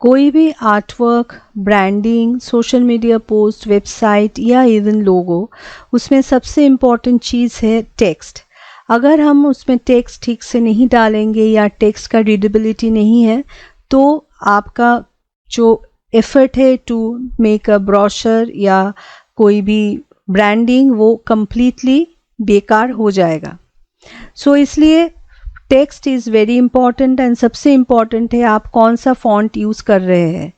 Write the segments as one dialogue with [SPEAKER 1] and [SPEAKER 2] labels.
[SPEAKER 1] कोई भी art work, branding, social media post, website या इवन लोगो, उसमें सबसे इम्पॉर्टेंट चीज़ है टेक्स्ट। अगर हम उसमें टेक्स्ट ठीक से नहीं डालेंगे या टेक्स्ट का रीडेबिलिटी नहीं है तो आपका जो एफर्ट है टू मेक अ ब्रोशर या कोई भी ब्रांडिंग वो कंप्लीटली बेकार हो जाएगा। सो इसलिए text is very important and सबसे इम्पॉर्टेंट है आप कौन सा फॉन्ट यूज़ कर रहे हैं।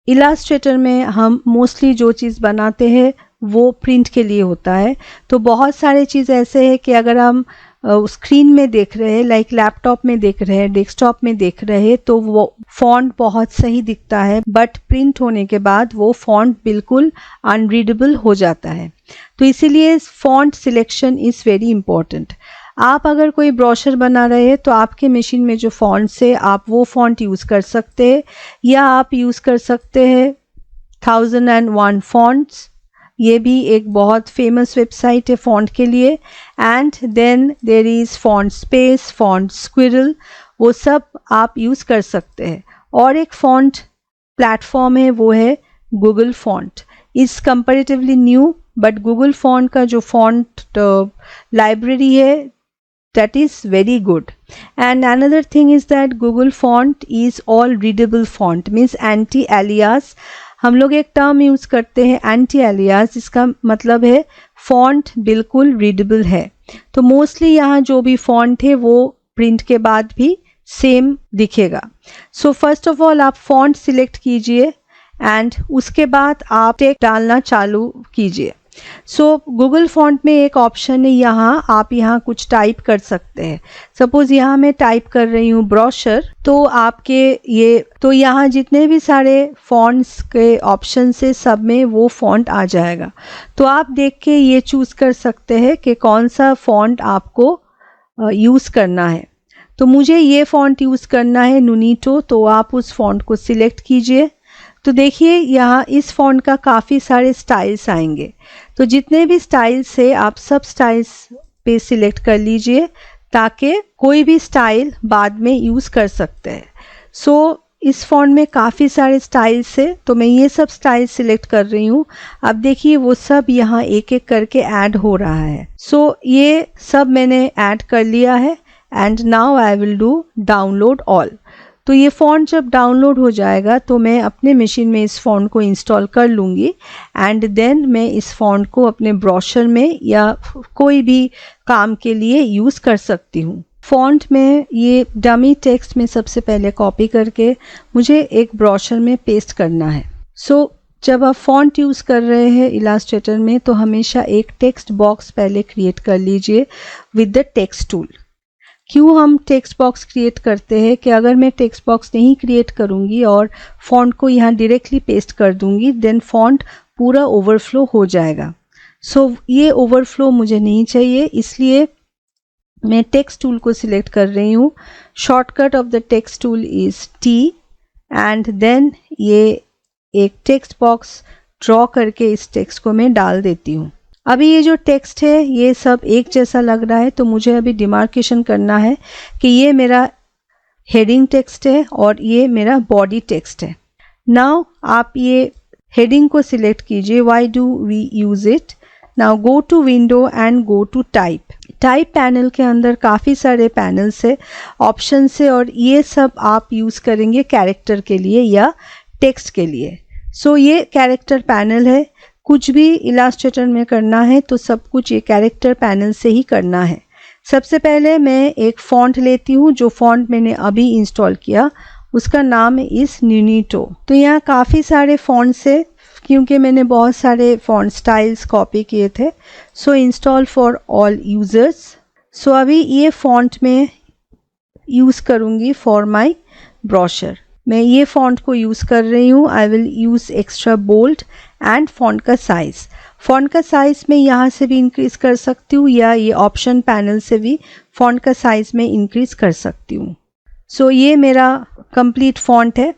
[SPEAKER 1] इलास्ट्रेटर में हम मोस्टली जो चीज़ बनाते हैं वो प्रिंट के लिए होता है, तो बहुत सारे चीज़ ऐसे हैं कि अगर हम स्क्रीन में देख रहे हैं, लाइक लैपटॉप में देख रहे हैं, डेस्कटॉप में देख रहे हैं, तो वो फॉन्ट बहुत सही दिखता है, बट प्रिंट होने के बाद वो फॉन्ट बिल्कुल अनरीडेबल हो जाता है। तो इसीलिए font selection is very important. आप अगर कोई ब्रोशर बना रहे हैं तो आपके मशीन में जो फॉन्ट्स है आप वो फॉन्ट यूज़ कर सकते हैं, या आप यूज़ कर सकते हैं 1001 फॉन्ट्स, ये भी एक बहुत फेमस वेबसाइट है फॉन्ट के लिए। And then there is font space, font squirrel, वो सब आप यूज़ कर सकते हैं। और एक फॉन्ट प्लेटफॉर्म है वो है Google font. Is comparatively new, but Google font का जो फॉन्ट लाइब्रेरी है that is very good. And another thing is that Google font is all readable font, means anti alias। हम लोग एक टर्म यूज़ करते हैं एंटी एलियास, जिसका मतलब है फॉन्ट बिल्कुल रीडेबल है। तो मोस्टली यहाँ जो भी फॉन्ट है वो प्रिंट के बाद भी सेम दिखेगा। सो फर्स्ट ऑफ ऑल आप फॉन्ट सिलेक्ट कीजिए एंड उसके बाद आप टेक्स्ट डालना चालू कीजिए। सो गूगल फॉन्ट में एक ऑप्शन है, यहाँ आप यहाँ कुछ टाइप कर सकते हैं। सपोज यहाँ मैं टाइप कर रही हूँ ब्रोशर, तो आपके ये तो यहाँ जितने भी सारे फॉन्ट्स के ऑप्शन से सब में वो फॉन्ट आ जाएगा। तो आप देख के ये चूज़ कर सकते हैं कि कौन सा फॉन्ट आपको यूज़ करना है। तो मुझे ये फॉन्ट यूज़ करना है नुनीटो, तो आप उस फॉन्ट को सिलेक्ट कीजिए। तो देखिए यहाँ इस फॉन्ट का काफ़ी सारे स्टाइल्स आएंगे, तो जितने भी स्टाइल्स है आप सब स्टाइल्स पे सिलेक्ट कर लीजिए ताकि कोई भी स्टाइल बाद में यूज़ कर सकते हैं। सो इस फॉन्ट में काफ़ी सारे स्टाइल्स है, तो मैं ये सब स्टाइल सिलेक्ट कर रही हूँ। अब देखिए वो सब यहाँ एक एक करके ऐड हो रहा है। सो ये सब मैंने ऐड कर लिया है and now I will do download all. तो ये फ़ॉन्ट जब डाउनलोड हो जाएगा तो मैं अपने मशीन में इस फ़ॉन्ट को इंस्टॉल कर लूँगी एंड देन मैं इस फ़ॉन्ट को अपने ब्रोशर में या कोई भी काम के लिए यूज़ कर सकती हूँ। फ़ॉन्ट में ये डमी टेक्स्ट में सबसे पहले कॉपी करके मुझे एक ब्रोशर में पेस्ट करना है। सो जब आप फ़ॉन्ट यूज़ कर रहे हैं इलास्ट्रेटर में तो हमेशा एक टेक्स्ट बॉक्स पहले क्रिएट कर लीजिए विद द टेक्स्ट टूल। क्यों हम टेक्स्ट बॉक्स क्रिएट करते हैं कि अगर मैं टेक्स्ट बॉक्स नहीं क्रिएट करूँगी और फॉन्ट को यहाँ डायरेक्टली पेस्ट कर दूँगी देन फॉन्ट पूरा ओवरफ्लो हो जाएगा। सो ये ओवरफ्लो मुझे नहीं चाहिए, इसलिए मैं टेक्स्ट टूल को सिलेक्ट कर रही हूँ। Shortcut of the text tool is T and then ये एक टेक्स्ट बॉक्स ड्रॉ करके इस टेक्स्ट को मैं डाल देती हूँ। अभी ये जो टेक्स्ट है ये सब एक जैसा लग रहा है, तो मुझे अभी डिमार्केशन करना है कि ये मेरा हेडिंग टेक्स्ट है और ये मेरा बॉडी टेक्स्ट है। नाउ आप ये हेडिंग को सिलेक्ट कीजिए, why do we use it. Now go to window and go to type. Type panel के अंदर काफ़ी सारे पैनल्स है, ऑप्शन है, और ये सब आप यूज़ करेंगे कैरेक्टर के लिए या टेक्स्ट के लिए। सो ये कैरेक्टर पैनल है। कुछ भी इलास्ट्रेटर में करना है तो सब कुछ ये कैरेक्टर पैनल से ही करना है। सबसे पहले मैं एक फ़ॉन्ट लेती हूँ, जो फ़ॉन्ट मैंने अभी इंस्टॉल किया उसका नाम है इस नुनीटो। तो यहाँ काफ़ी सारे फ़ॉन्ट्स है क्योंकि मैंने बहुत सारे फ़ॉन्ट स्टाइल्स कॉपी किए थे। सो इंस्टॉल फॉर ऑल यूज़र्स। सो अभी ये फ़ॉन्ट में यूज़ करूँगी फॉर माई ब्रोशर। मैं ये फ़ॉन्ट को यूज़ कर रही हूँ। I will use extra bold and font का साइज़। फ़ॉन्ट का साइज़ मैं यहाँ से भी इंक्रीज़ कर सकती हूँ या ये ऑप्शन पैनल से भी फ़ॉन्ट का साइज़ में इंक्रीज़ कर सकती हूँ। सो ये मेरा कंप्लीट फ़ॉन्ट है।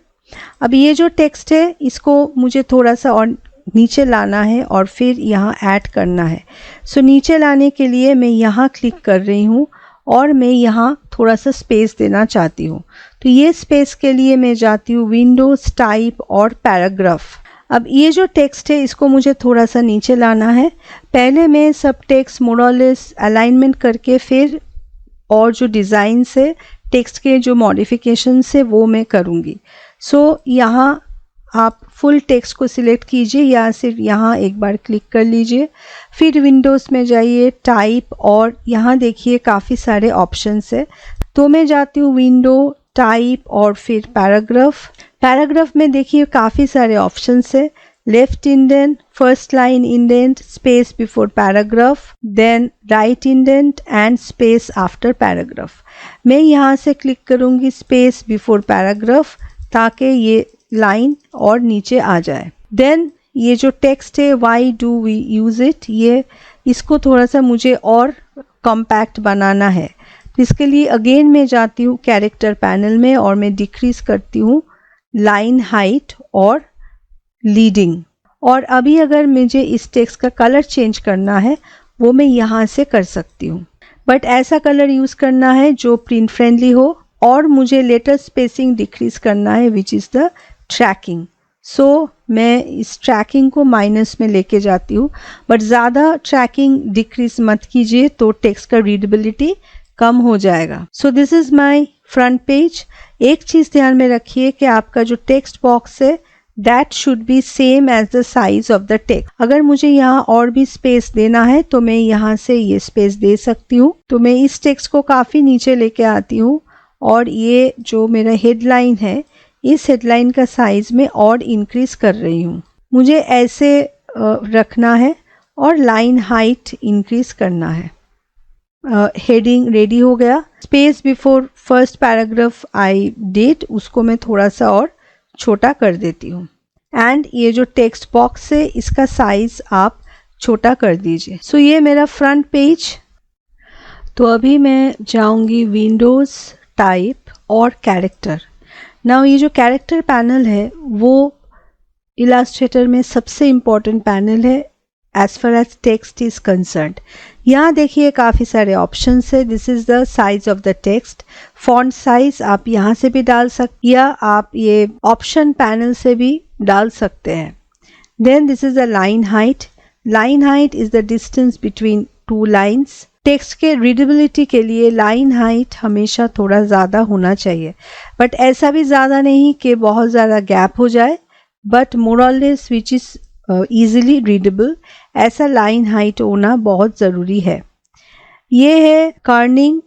[SPEAKER 1] अब ये जो टेक्स्ट है इसको मुझे थोड़ा सा और नीचे लाना है और फिर यहाँ ऐड करना है। सो नीचे लाने के लिए मैं यहाँ क्लिक कर रही हूँ और मैं यहाँ थोड़ा सा स्पेस देना चाहती हूँ। तो ये स्पेस के लिए मैं जाती हूँ विंडोज, टाइप और पैराग्राफ। अब ये जो टेक्स्ट है इसको मुझे थोड़ा सा नीचे लाना है। पहले मैं सब टेक्स्ट मोर और लेस अलाइनमेंट करके फिर और जो डिज़ाइंस है टेक्स्ट के जो मॉडिफिकेशंस है वो मैं करूँगी। सो यहाँ आप फुल टेक्स्ट को सिलेक्ट कीजिए या सिर्फ यहाँ एक बार क्लिक कर लीजिए, फिर विंडोज़ में जाइए, टाइप और यहाँ देखिए काफ़ी सारे ऑप्शंस है। तो मैं जाती हूँ विंडो, टाइप और फिर पैराग्राफ। पैराग्राफ में देखिए काफ़ी सारे ऑप्शंस है, left indent, first line indent, space before paragraph, then right indent and space after paragraph. मैं यहाँ से क्लिक करूँगी स्पेस बिफोर पैराग्राफ ताकि ये लाइन और नीचे आ जाए। देन ये जो टेक्स्ट है why do we use it, ये इसको थोड़ा सा मुझे और कॉम्पैक्ट बनाना है। इसके लिए अगेन मैं जाती हूँ कैरेक्टर पैनल में और मैं डिक्रीज करती हूँ लाइन हाइट और लीडिंग। और अभी अगर मुझे इस टेक्स्ट का कलर चेंज करना है वो मैं यहाँ से कर सकती हूँ, बट ऐसा कलर यूज़ करना है जो प्रिंट फ्रेंडली हो। और मुझे लेटर स्पेसिंग डिक्रीज करना है विच इज़ द ट्रैकिंग। सो मैं इस ट्रैकिंग को माइनस में लेके जाती हूँ, बट ज़्यादा ट्रैकिंग डिक्रीज मत कीजिए तो टेक्स्ट का रीडेबिलिटी कम हो जाएगा। So this is my front page. एक चीज़ ध्यान में रखिए कि आपका जो टेक्स्ट बॉक्स है that should be same as the size of the text. अगर मुझे यहाँ और भी स्पेस देना है तो मैं यहाँ से ये स्पेस दे सकती हूँ। तो मैं इस टेक्स्ट को काफ़ी नीचे लेके आती हूँ और ये जो मेरा हेडलाइन है इस हेडलाइन का साइज में और इंक्रीज कर रही हूँ। मुझे ऐसे रखना है और लाइन हाइट इंक्रीज करना है। हेडिंग रेडी हो गया। Space before first paragraph I did, उसको मैं थोड़ा सा और छोटा कर देती हूँ। एंड ये जो टेक्स्ट बॉक्स है इसका साइज आप छोटा कर दीजिए। सो ये मेरा फ्रंट पेज। तो अभी मैं जाऊँगी विंडोज़, टाइप और कैरेक्टर। नाउ ये जो कैरेक्टर पैनल है वो इलास्ट्रेटर में सबसे इम्पॉर्टेंट पैनल है as far as text is concerned. यहाँ देखिए काफ़ी सारे ऑप्शंस है। This is the size of the text. Font size आप यहाँ से भी डाल सकते या आप ये ऑप्शन पैनल से भी डाल सकते हैं। Then this is the line height. Line height is the distance between two lines. Text के रीडेबिलिटी के लिए लाइन हाइट हमेशा थोड़ा ज़्यादा होना चाहिए, बट ऐसा भी ज़्यादा नहीं कि बहुत ज़्यादा गैप हो जाए, बट मोर और less which is easily readable, ऐसा लाइन हाइट होना बहुत ज़रूरी है। ये है कर्निंग,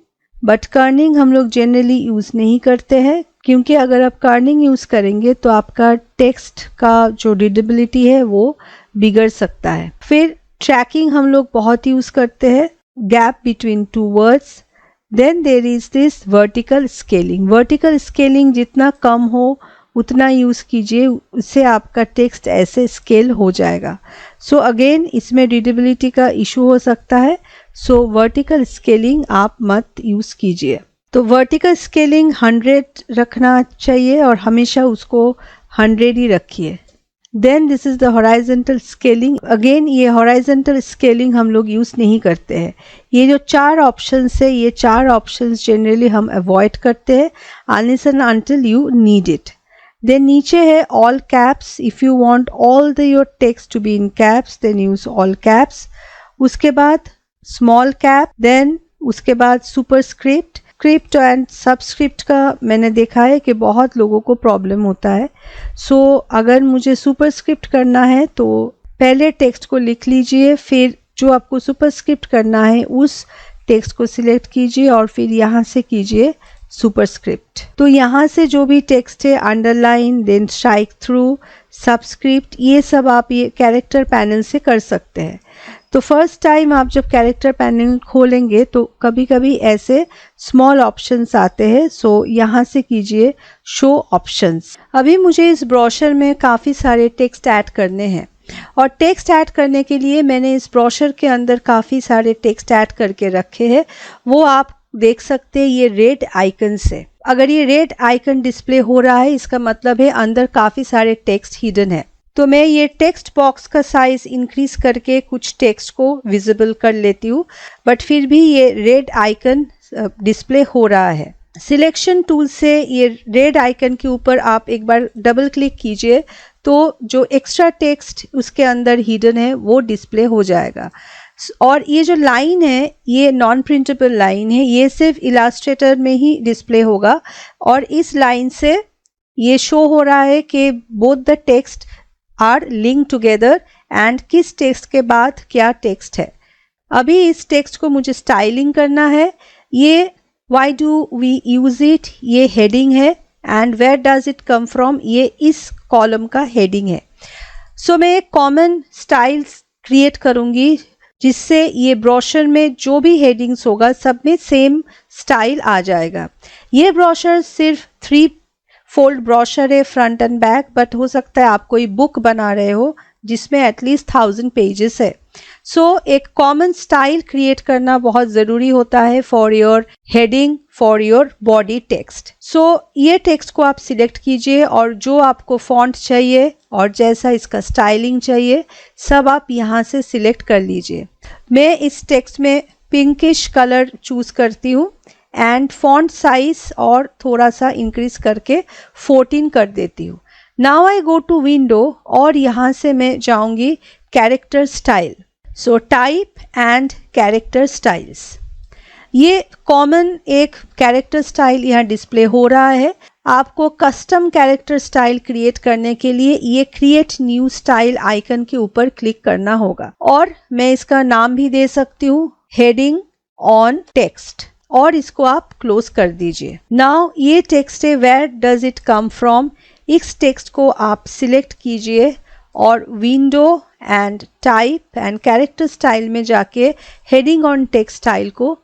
[SPEAKER 1] बट कर्निंग हम लोग जनरली यूज़ नहीं करते हैं क्योंकि अगर आप कर्निंग यूज़ करेंगे तो आपका टेक्स्ट का जो रीडेबिलिटी है वो बिगड़ सकता है। फिर ट्रैकिंग हम लोग बहुत यूज़ करते हैं, gap between two words. Then there is this vertical scaling. Vertical scaling जितना कम हो उतना यूज़ कीजिए, उससे आपका टेक्स्ट ऐसे स्केल हो जाएगा। सो अगेन इसमें रीडेबिलिटी का इशू हो सकता है, सो वर्टिकल स्केलिंग आप मत यूज़ कीजिए। तो वर्टिकल स्केलिंग 100 रखना चाहिए और हमेशा उसको 100 ही रखिए। Then this is the horizontal scaling. Again ये हॉराइजेंटल स्केलिंग हम लोग यूज़ नहीं करते हैं। ये जो 4 ऑप्शंस है ये 4 ऑप्शंस जनरली हम अवॉइड करते हैं unless and until you need it. Then नीचे है all caps. If you want all the your text to be in caps then use all caps. उसके बाद स्मॉल कैप, देन उसके बाद सुपरस्क्रिप्ट। स्क्रिप्ट एंड सबस्क्रिप्ट का मैंने देखा है कि बहुत लोगों को प्रॉब्लम होता है। सो अगर मुझे सुपरस्क्रिप्ट करना है तो पहले टेक्स्ट को लिख लीजिए, फिर जो आपको सुपरस्क्रिप्ट करना है उस टेक्स्ट को सिलेक्ट कीजिए और फिर यहाँ से कीजिए सुपरस्क्रिप्ट। तो यहाँ से जो भी टेक्स्ट है underline, then strike through, subscript, ये सब आप ये कैरेक्टर पैनल से कर सकते हैं। तो फर्स्ट टाइम आप जब कैरेक्टर पैनल खोलेंगे तो कभी कभी ऐसे स्मॉल ऑप्शंस आते हैं, सो यहाँ से कीजिए शो ऑप्शंस। अभी मुझे इस ब्रोशर में काफ़ी सारे टेक्स्ट ऐड करने हैं और टेक्स्ट ऐड करने के लिए मैंने इस ब्रोशर के अंदर काफ़ी सारे टेक्स्ट ऐड करके रखे हैं, वो आप देख सकते हैं ये रेड आइकन से। अगर ये रेड आइकन डिस्प्ले हो रहा है इसका मतलब है अंदर काफ़ी सारे टेक्स्ट हिडन है। तो मैं ये टेक्स्ट बॉक्स का साइज इंक्रीज करके कुछ टेक्स्ट को विजिबल कर लेती हूँ, बट फिर भी ये रेड आइकन डिस्प्ले हो रहा है। सिलेक्शन टूल से ये रेड आइकन के ऊपर आप एक बार डबल क्लिक कीजिए तो जो एक्स्ट्रा टेक्स्ट उसके अंदर हिडन है वो डिस्प्ले हो जाएगा। और ये जो लाइन है ये नॉन प्रिंटेबल लाइन है, ये सिर्फ इलास्ट्रेटर में ही डिस्प्ले होगा और इस लाइन से ये शो हो रहा है कि both the text are link together and किस टेक्स्ट के बाद क्या टेक्स्ट है। अभी इस टेक्स्ट को मुझे स्टाइलिंग करना है। ये why do we use it, ये हेडिंग है and where does it come from, ये इस कॉलम का हेडिंग है। सो मैं एक कॉमन स्टाइल क्रिएट करूंगी जिससे ये ब्रोशर में जो भी हेडिंग्स होगा सब में सेम स्टाइल आ जाएगा। ये ब्रोशर सिर्फ 3 फोल्ड ब्रोशर है फ्रंट एंड बैक, बट हो सकता है आप कोई बुक बना रहे हो जिसमें एटलीस्ट 1000 पेजेस है। सो एक कॉमन स्टाइल क्रिएट करना बहुत ज़रूरी होता है for your heading, for your body text. So ये टेक्स्ट को आप सिलेक्ट कीजिए और जो आपको फॉन्ट चाहिए और जैसा इसका स्टाइलिंग चाहिए सब आप यहाँ से सिलेक्ट कर लीजिए। मैं इस टेक्स्ट में पिंकिश कलर चूज़ करती हूँ एंड फॉन्ट साइज और थोड़ा सा इंक्रीज करके 14 कर देती हूँ। Now I go to window और यहाँ से मैं जाऊँगी character style. So type and character styles, ये कॉमन एक कैरेक्टर स्टाइल यहाँ डिस्प्ले हो रहा है। आपको कस्टम कैरेक्टर स्टाइल क्रिएट करने के लिए ये क्रिएट न्यू स्टाइल आइकन के ऊपर क्लिक करना होगा और मैं इसका नाम भी दे सकती हूँ हेडिंग ऑन टेक्स्ट और इसको आप क्लोज कर दीजिए। नाउ ये टेक्स्ट है, where does it come from, इस टेक्स्ट को आप सिलेक्ट कीजिए और window and type and character style में जाके हेडिंग ऑन टेक्स्ट स्टाइल को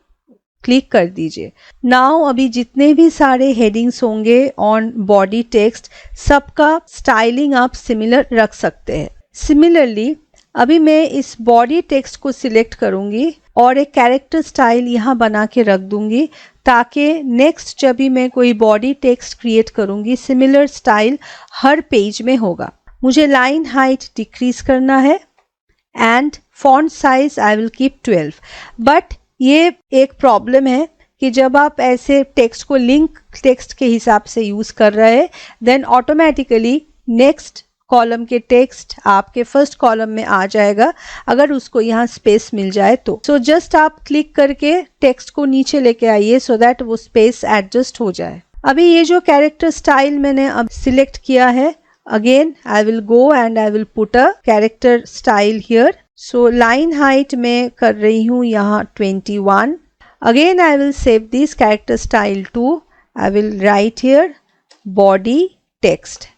[SPEAKER 1] क्लिक कर दीजिए। नाउ अभी जितने भी सारे हेडिंग्स होंगे ऑन बॉडी टेक्स्ट सबका स्टाइलिंग आप सिमिलर रख सकते हैं। सिमिलरली अभी मैं इस बॉडी टेक्स्ट को सिलेक्ट करूंगी और एक कैरेक्टर स्टाइल यहाँ बना के रख दूंगी ताकि नेक्स्ट जब भी मैं कोई बॉडी टेक्स्ट क्रिएट करूंगी सिमिलर स्टाइल हर पेज में होगा। मुझे लाइन हाइट डिक्रीज करना है and font size I will keep 12। But ये एक प्रॉब्लम है कि जब आप ऐसे टेक्स्ट को लिंक टेक्स्ट के हिसाब से यूज कर रहे हैं देन ऑटोमेटिकली नेक्स्ट कॉलम के टेक्स्ट आपके फर्स्ट कॉलम में आ जाएगा अगर उसको यहाँ स्पेस मिल जाए तो। सो जस्ट आप क्लिक करके टेक्स्ट को नीचे लेके आइए सो दैट वो स्पेस एडजस्ट हो जाए। अभी ये जो कैरेक्टर स्टाइल मैंने अब सिलेक्ट किया है, again I will go and I will put a character style here. So line height में कर रही हूँ यहाँ 21। Again I will save this character style to, I will write here body text.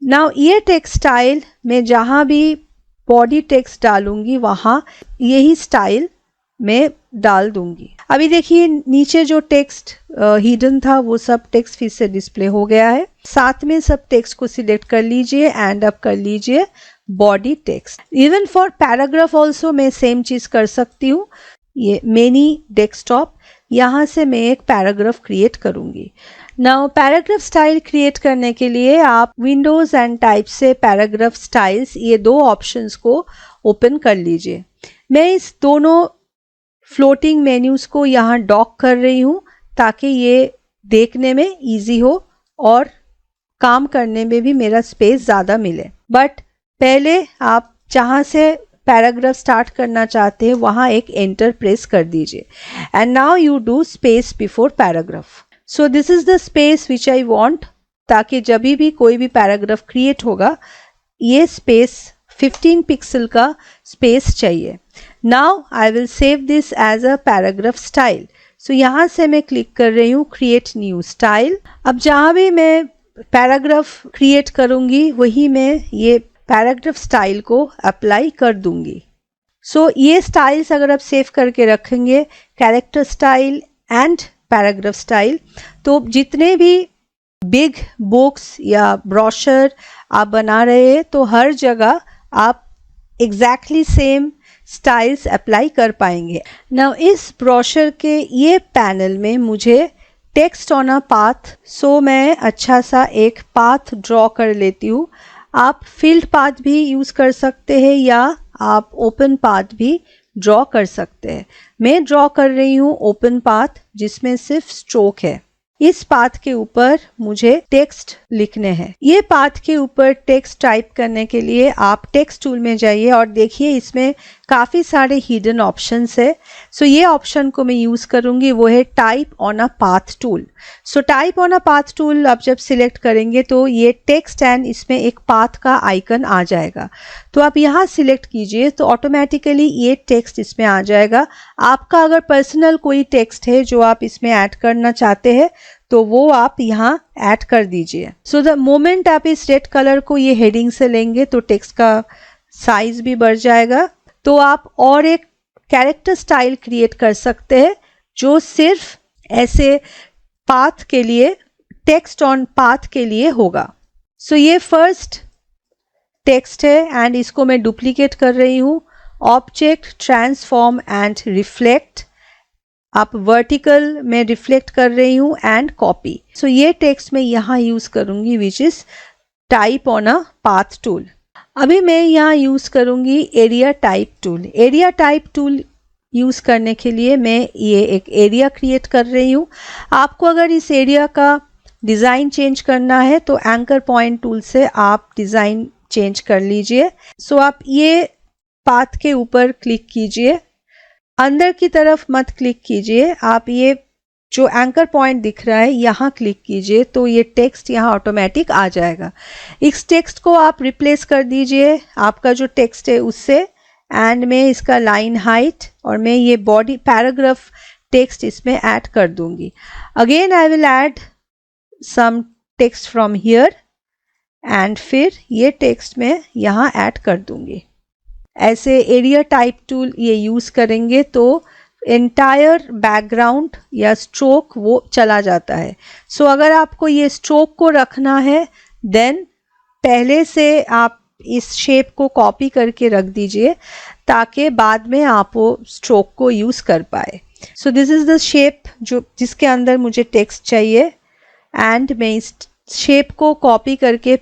[SPEAKER 1] Now ये text style मैं जहाँ भी body text डालूंगी वहाँ यही स्टाइल मैं डाल दूंगी। अभी देखिए नीचे जो टेक्स्ट हिडन था वो सब टेक्स्ट फिर से डिस्प्ले हो गया है। साथ में सब टेक्स्ट को सिलेक्ट कर लीजिए एंड अप कर लीजिए body text. Even for paragraph also मैं सेम चीज कर सकती हूँ। ये मेनी डेस्कटॉप, यहाँ से मैं एक पैराग्राफ क्रिएट करूंगी। नाउ पैराग्राफ स्टाइल क्रिएट करने के लिए आप विंडोज एंड टाइप से पैराग्राफ स्टाइल्स ये 2 ऑप्शंस को ओपन कर लीजिए। मैं इस दोनों फ्लोटिंग मेन्यूज को यहाँ डॉक कर रही हूँ ताकि ये देखने में इजी हो और काम करने में भी मेरा स्पेस ज़्यादा मिले। बट पहले आप जहाँ से पैराग्राफ स्टार्ट करना चाहते हैं वहाँ एक एंटर प्रेस कर दीजिए and now you do space before paragraph. So this is the space which I want, ताकि जब भी कोई भी पैराग्राफ क्रिएट होगा ये स्पेस 15 पिक्सल का स्पेस चाहिए। Now I will save this as a paragraph style. So यहाँ से मैं क्लिक कर रही हूँ क्रिएट न्यू स्टाइल। अब जहाँ भी मैं पैराग्राफ क्रिएट करूँगी वही मैं ये पैराग्राफ स्टाइल को अप्लाई कर दूंगी। सो ये स्टाइल्स अगर आप सेव करके रखेंगे character style and paragraph style, तो जितने भी बिग बुक्स या ब्रोशर आप बना रहे हैं तो हर जगह आप एग्जैक्टली सेम स्टाइल्स अप्लाई कर पाएंगे। नाउ इस ब्रोशर के ये पैनल में मुझे टेक्स्ट ऑन अ पाथ, सो मैं अच्छा सा एक पाथ ड्रॉ कर लेती हूँ। आप फील्ड पाथ भी यूज़ कर सकते हैं या आप ओपन पाथ भी ड्रॉ कर सकते हैं। मैं ड्रॉ कर रही हूँ ओपन पाथ जिसमें सिर्फ स्ट्रोक है। इस पाथ के ऊपर मुझे टेक्स्ट लिखने हैं। ये पाथ के ऊपर टेक्स्ट टाइप करने के लिए आप टेक्स्ट टूल में जाइए और देखिए इसमें काफ़ी सारे हिडन ऑप्शंस है। सो ये ऑप्शन को मैं यूज़ करूँगी, वो है type on a path tool. So type on a path tool आप जब सिलेक्ट करेंगे तो ये टेक्स्ट एंड इसमें एक पाथ का आइकन आ जाएगा। तो आप यहाँ सिलेक्ट कीजिए तो ऑटोमेटिकली ये टेक्स्ट इसमें आ जाएगा। आपका अगर पर्सनल कोई टेक्स्ट है जो आप इसमें ऐड करना चाहते हैं तो वो आप यहाँ ऐड कर दीजिए। सो द मोमेंट आप इस रेड कलर को ये हेडिंग से लेंगे तो टेक्स्ट का साइज भी बढ़ जाएगा। तो आप और एक कैरेक्टर स्टाइल क्रिएट कर सकते हैं जो सिर्फ ऐसे पाथ के लिए, टेक्स्ट ऑन पाथ के लिए होगा। सो ये फर्स्ट टेक्स्ट है एंड इसको मैं डुप्लीकेट कर रही हूँ। ऑब्जेक्ट, ट्रांसफॉर्म एंड रिफ्लेक्ट, आप वर्टिकल में रिफ्लेक्ट कर रही हूँ एंड कॉपी। सो ये टेक्स्ट मैं यहाँ यूज़ करूँगी which is type on a path tool. अभी मैं यहाँ यूज़ करूँगी area type tool. Area type tool use करने के लिए मैं ये एक एरिया क्रिएट कर रही हूँ। आपको अगर इस एरिया का डिज़ाइन चेंज करना है तो एंकर पॉइंट टूल से आप डिज़ाइन चेंज कर लीजिए। सो आप ये पाथ के ऊपर क्लिक कीजिए, अंदर की तरफ मत क्लिक कीजिए, आप ये जो एंकर पॉइंट दिख रहा है यहाँ क्लिक कीजिए तो ये टेक्स्ट यहाँ ऑटोमेटिक आ जाएगा। इस टेक्स्ट को आप रिप्लेस कर दीजिए आपका जो टेक्स्ट है उससे एंड मैं इसका लाइन हाइट और मैं ये बॉडी पैराग्राफ टेक्स्ट इसमें ऐड कर दूंगी। Again I will add some text from here and फिर ये टेक्स्ट मैं यहाँ ऐड कर दूंगी। ऐसे एरिया टाइप टूल ये यूज़ करेंगे तो एंटायर बैकग्राउंड या स्ट्रोक वो चला जाता है। सो अगर आपको ये स्ट्रोक को रखना है देन पहले से आप इस शेप को कॉपी करके रख दीजिए ताकि बाद में आप वो स्ट्रोक को यूज़ कर पाए। सो दिस इज़ द शेप जो जिसके अंदर मुझे टेक्स्ट चाहिए एंड मैं इस शेप को कॉपी करके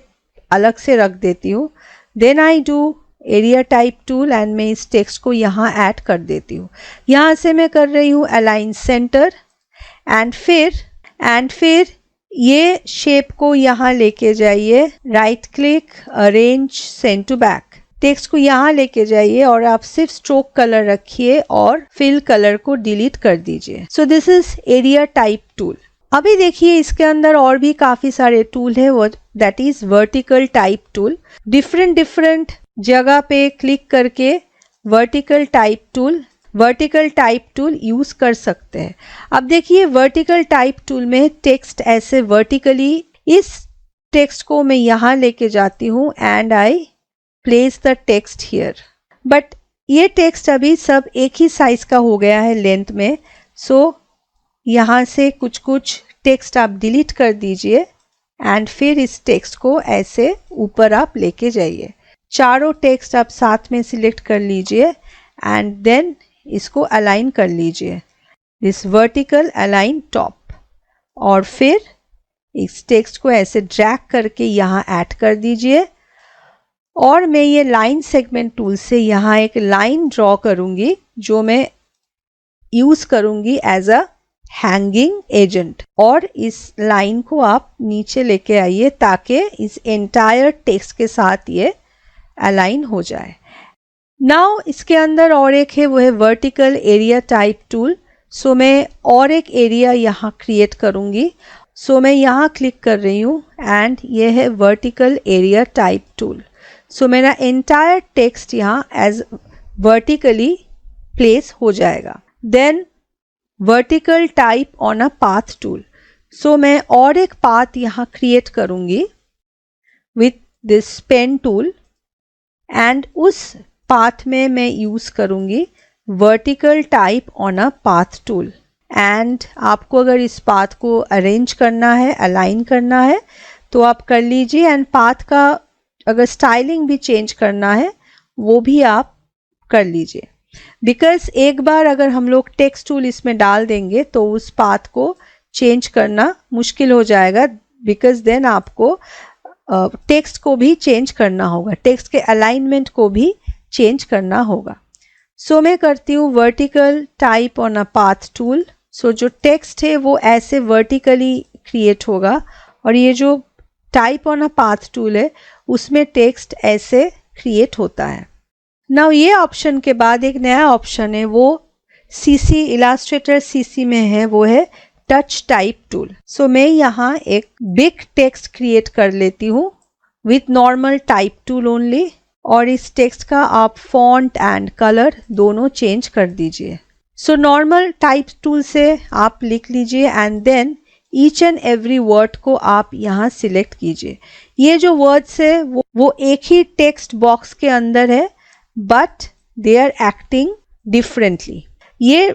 [SPEAKER 1] अलग से रख देती हूँ। Then I do area type tool and मैं इस टेक्स्ट को यहाँ ऐड कर देती हूँ। यहाँ से मैं कर रही हूँ अलाइन सेंटर एंड फिर ये शेप को यहाँ लेके जाइए, right click, arrange, send to back. Text को यहाँ लेके जाइए और आप सिर्फ स्ट्रोक कलर रखिए और फिल कलर को डिलीट कर दीजिए। सो this is area type tool. अभी देखिए इसके अंदर और भी काफ़ी सारे टूल है, वो that is vertical type tool. Different जगह पे क्लिक करके वर्टिकल टाइप टूल यूज़ कर सकते हैं। अब देखिए वर्टिकल टाइप टूल में टेक्स्ट ऐसे वर्टिकली, इस टेक्स्ट को मैं यहाँ लेके जाती हूँ and I place the text here. But ये टेक्स्ट अभी सब एक ही साइज का हो गया है लेंथ में। सो यहाँ से कुछ टेक्स्ट आप डिलीट कर दीजिए एंड फिर इस टेक्स्ट को ऐसे ऊपर आप लेके जाइए। चारों टेक्स्ट आप साथ में सिलेक्ट कर लीजिए एंड देन इसको अलाइन कर लीजिए, दिस वर्टिकल अलाइन टॉप, और फिर इस टेक्स्ट को ऐसे ड्रैग करके यहाँ ऐड कर दीजिए। और मैं ये लाइन सेगमेंट टूल से यहाँ एक लाइन ड्रॉ करूँगी जो मैं यूज़ करूँगी एज अ हैंगिंग एजेंट, और इस लाइन को आप नीचे लेके आइए ताकि इस एंटायर टेक्स्ट के साथ ये अलाइन हो जाए। नाउ इसके अंदर और एक है, वो है vertical area type tool. So मैं और एक एरिया यहाँ क्रिएट करूँगी। सो मैं यहाँ क्लिक कर रही हूँ एंड ये है vertical area type tool. So मेरा एंटायर टेक्स्ट यहाँ एज वर्टिकली प्लेस हो जाएगा। Then vertical type on a path tool. So मैं और एक पाथ यहाँ क्रिएट करूँगी with this pen tool and उस पाथ में मैं यूज़ करूँगी vertical type on a path tool. And आपको अगर इस पाथ को अरेंज करना है, अलाइन करना है तो आप कर लीजिए, एंड पाथ का अगर स्टाइलिंग भी चेंज करना है वो भी आप कर लीजिए। बिकॉज एक बार अगर हम लोग टेक्स्ट टूल इसमें डाल देंगे तो उस पाथ को चेंज करना मुश्किल हो जाएगा, बिकॉज देन आपको टेक्स्ट को भी चेंज करना होगा, टेक्स्ट के अलाइनमेंट को भी चेंज करना होगा। सो मैं करती हूँ vertical type on a path tool. So जो टेक्स्ट है वो ऐसे वर्टिकली क्रिएट होगा और ये जो type on a path tool है उसमें टेक्स्ट ऐसे क्रिएट होता है। नाउ ये ऑप्शन के बाद एक नया ऑप्शन है, वो सीसी इलास्ट्रेटर सीसी में है, वो है टच टाइप टूल। सो मैं यहाँ एक बिग टेक्स्ट क्रिएट कर लेती हूँ with normal type tool only, और इस टेक्स्ट का आप फॉन्ट एंड कलर दोनों चेंज कर दीजिए। सो नॉर्मल टाइप टूल से आप लिख लीजिए and then each and every word को आप यहाँ सिलेक्ट कीजिए। ये जो वर्ड्स है वो एक ही टेक्स्ट बॉक्स के अंदर है but they are acting differently. ये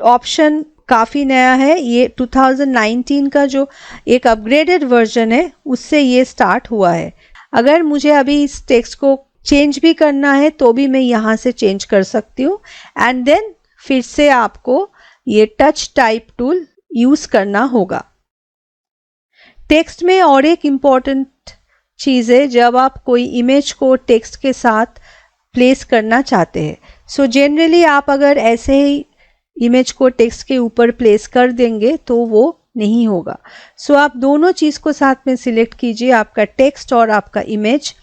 [SPEAKER 1] ऑप्शन काफ़ी नया है, ये 2019 का जो एक अपग्रेडेड वर्जन है उससे ये स्टार्ट हुआ है। अगर मुझे अभी इस टेक्स्ट को चेंज भी करना है तो भी मैं यहाँ से चेंज कर सकती हूँ एंड देन फिर से आपको ये टच टाइप टूल यूज़ करना होगा। टेक्स्ट में और एक इम्पॉर्टेंट चीज़ है, जब आप कोई इमेज को टेक्स्ट के साथ प्लेस करना चाहते हैं, सो जनरली आप अगर ऐसे ही इमेज को टेक्स्ट के ऊपर प्लेस कर देंगे तो वो नहीं होगा। सो आप दोनों चीज़ को साथ में सिलेक्ट कीजिए, आपका टेक्स्ट और आपका image.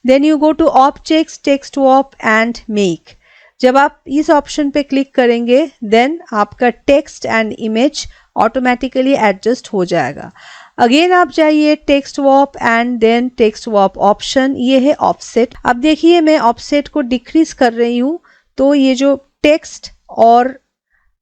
[SPEAKER 1] Then you go to objects, text swap and make. जब आप इस ऑप्शन पे क्लिक करेंगे देन आपका text and image automatically adjust हो जाएगा। अगेन आप जाइए text swap and then text swap option, ये है ऑफसेट। अब देखिए मैं ऑफसेट को डिक्रीज कर रही हूँ तो ये जो टेक्स्ट और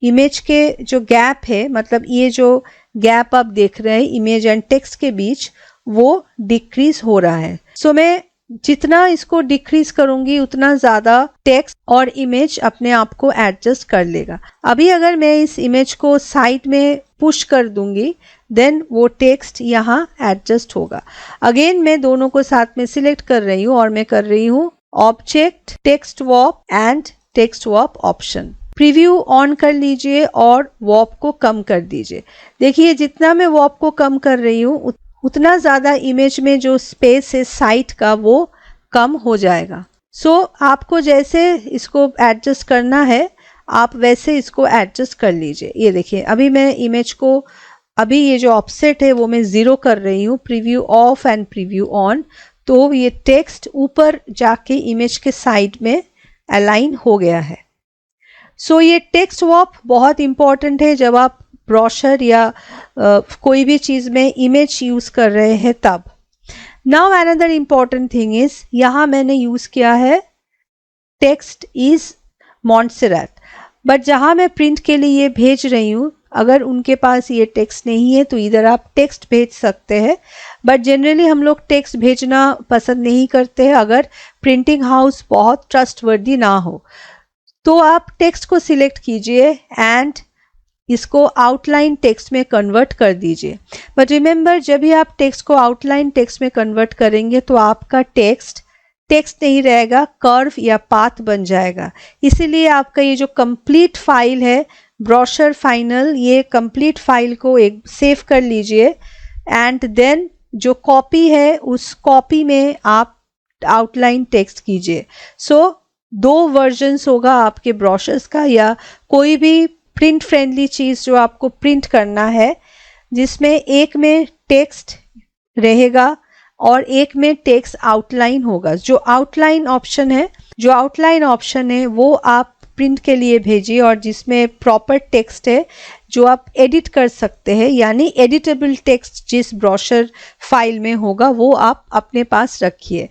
[SPEAKER 1] इमेज के जो गैप है, मतलब ये जो गैप आप देख रहे हैं इमेज एंड टेक्स्ट के बीच, वो डिक्रीज हो रहा है। सो मैं जितना इसको डिक्रीज करूंगी उतना ज़्यादा टेक्स्ट और इमेज अपने आप को एडजस्ट कर लेगा। अभी अगर मैं इस इमेज को साइड में पुश कर दूंगी देन वो टेक्स्ट यहाँ एडजस्ट होगा। अगेन मैं दोनों को साथ में सिलेक्ट कर रही हूँ और मैं कर रही हूँ object, text swap and text swap option. Preview on कर लीजिए और वॉप को कम कर दीजिए। देखिए जितना मैं वॉप को कम कर रही हूँ उतना ज़्यादा इमेज में जो स्पेस है साइड का वो कम हो जाएगा। सो आपको जैसे इसको एडजस्ट करना है आप वैसे इसको एडजस्ट कर लीजिए। ये देखिए अभी मैं इमेज को, अभी ये जो ऑफसेट है वो मैं 0 कर रही हूँ, preview of and preview on, तो ये टेक्स्ट ऊपर जाके इमेज के साइड में अलाइन हो गया है। सो ये टेक्स्ट स्वैप बहुत इंपॉर्टेंट है जब आप ब्रोशर या कोई भी चीज़ में इमेज यूज़ कर रहे हैं तब। Now another important thing is, यहाँ मैंने यूज़ किया है टेक्स्ट इज मॉन्टसेरेट, बट जहाँ मैं प्रिंट के लिए ये भेज रही हूँ अगर उनके पास ये टेक्स्ट नहीं है तो इधर आप टेक्स्ट भेज सकते हैं, बट जनरली हम लोग टेक्स्ट भेजना पसंद नहीं करते हैं अगर प्रिंटिंग हाउस बहुत ट्रस्टवर्दी ना हो। तो आप टेक्स्ट को सिलेक्ट कीजिए एंड इसको आउटलाइन टेक्स्ट में कन्वर्ट कर दीजिए। बट रिमेंबर जब भी आप टेक्स्ट को आउटलाइन टेक्स्ट में कन्वर्ट करेंगे तो आपका टेक्स्ट नहीं रहेगा, कर्व या पाथ बन जाएगा। इसीलिए आपका ये जो कंप्लीट फाइल है ब्रोशर फाइनल, ये कंप्लीट फाइल को एक सेव कर लीजिए एंड देन जो कॉपी है उस कॉपी में आप आउटलाइन टेक्स्ट कीजिए। सो 2 वर्जन्स होगा आपके ब्रोशर्स का या कोई भी प्रिंट फ्रेंडली चीज़ जो आपको प्रिंट करना है, जिसमें एक में टेक्स्ट रहेगा और एक में टेक्स्ट आउटलाइन होगा। जो आउटलाइन ऑप्शन है वो आप प्रिंट के लिए भेजिए और जिसमें प्रॉपर टेक्स्ट है जो आप एडिट कर सकते हैं, यानी एडिटेबल टेक्स्ट जिस ब्रोशर फाइल में होगा वो आप अपने पास रखिए।